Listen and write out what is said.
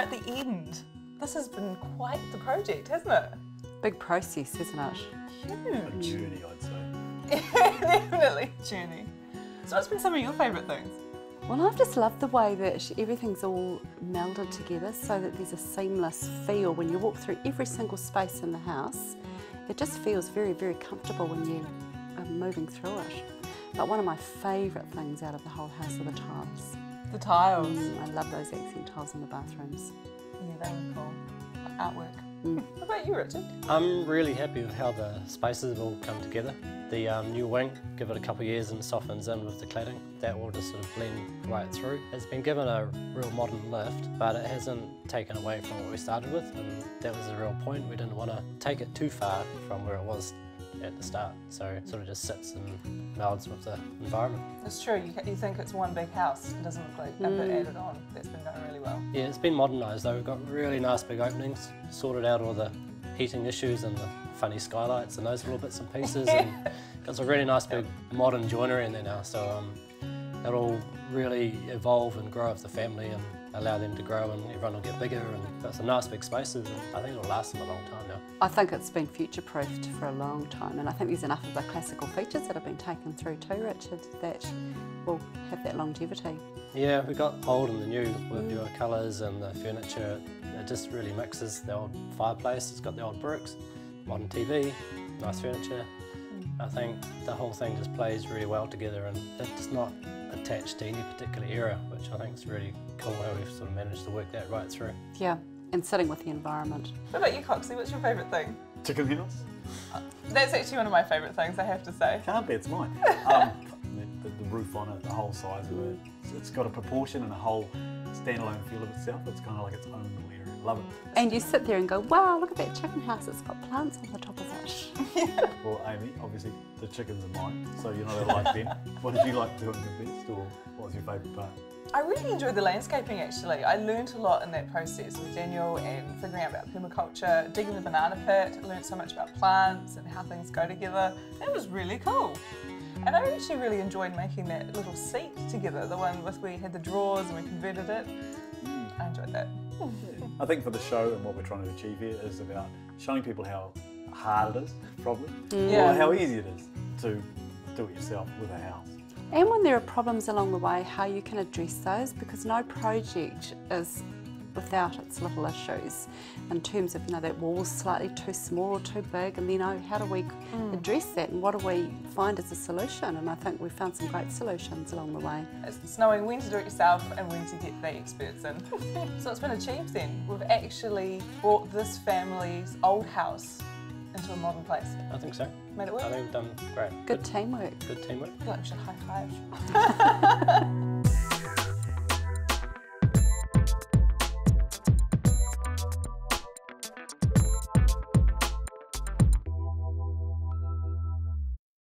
at the end. This has been quite the project, hasn't it? Big process, isn't it? A journey, I'd say. Definitely a journey. So what's been some of your favourite things? Well, I've just loved the way that everything's all melded together so that there's a seamless feel when you walk through every single space in the house. It just feels very, very comfortable when you are moving through it. But one of my favourite things out of the whole house are the tiles. The tiles. I love those accent tiles in the bathrooms. Yeah, they were cool. Artwork. What about you, Richard? I'm really happy with how the spaces have all come together. The new wing, give it a couple of years and softens in with the cladding. That will just sort of blend right through. It's been given a real modern lift, but it hasn't taken away from what we started with, and that was the real point. We didn't want to take it too far from where it was at the start, so it sort of just sits and melds with the environment. It's true, you think it's one big house. It doesn't look like a bit added on. That's been going really well. Yeah, it's been modernised though. We've got really nice big openings, sorted out all the heating issues and the funny skylights and those little bits and pieces, and got some really nice big modern joinery in there now, so it'll really evolve and grow with the family and allow them to grow, and everyone will get bigger, and got some nice big spaces, and I think it'll last them a long time now. I think it's been future-proofed for a long time, and I think there's enough of the classical features that have been taken through too, Richard, that will have that longevity. Yeah, we got old and the new with your colours and the furniture. It just really mixes. The old fireplace, it's got the old bricks, modern TV, nice furniture. I think the whole thing just plays really well together, and it's not attached to any particular era, which I think is really cool how we've sort of managed to work that right through. Yeah, and sitting with the environment. What about you, Cocksy? What's your favourite thing? Chicken house? That's actually one of my favourite things, I have to say. Can't be, it's mine. The roof on it, the whole size of it. It's got a proportion and a whole standalone feel of itself. It's kind of like its own little area. Love it. And you sit there and go, wow, look at that chicken house, it's got plants on the top of it. Well, Amy, obviously the chickens are mine, so you're not allowed to like them. What did you like doing the best, or what was your favourite part? I really enjoyed the landscaping actually. I learned a lot in that process with Daniel and figuring out about permaculture, digging the banana pit. I learned so much about plants and how things go together. It was really cool. And I actually really enjoyed making that little seat together, the one with where you had the drawers and we converted it. I enjoyed that. I think for the show and what we're trying to achieve here is about showing people how hard it is, probably, or how easy it is to do it yourself with a house. And when there are problems along the way, how you can address those, because no project is without its little issues in terms of, you know, that wall's slightly too small or too big, and then, how do we address that, and what do we find as a solution? And I think we've found some great solutions along the way. It's knowing when to do it yourself and when to get the experts in. So it's been achieved then. We've actually brought this family's old house into a modern place. I think so. Made it work. I think we've done great. Good teamwork. Good teamwork. I feel like we should high five.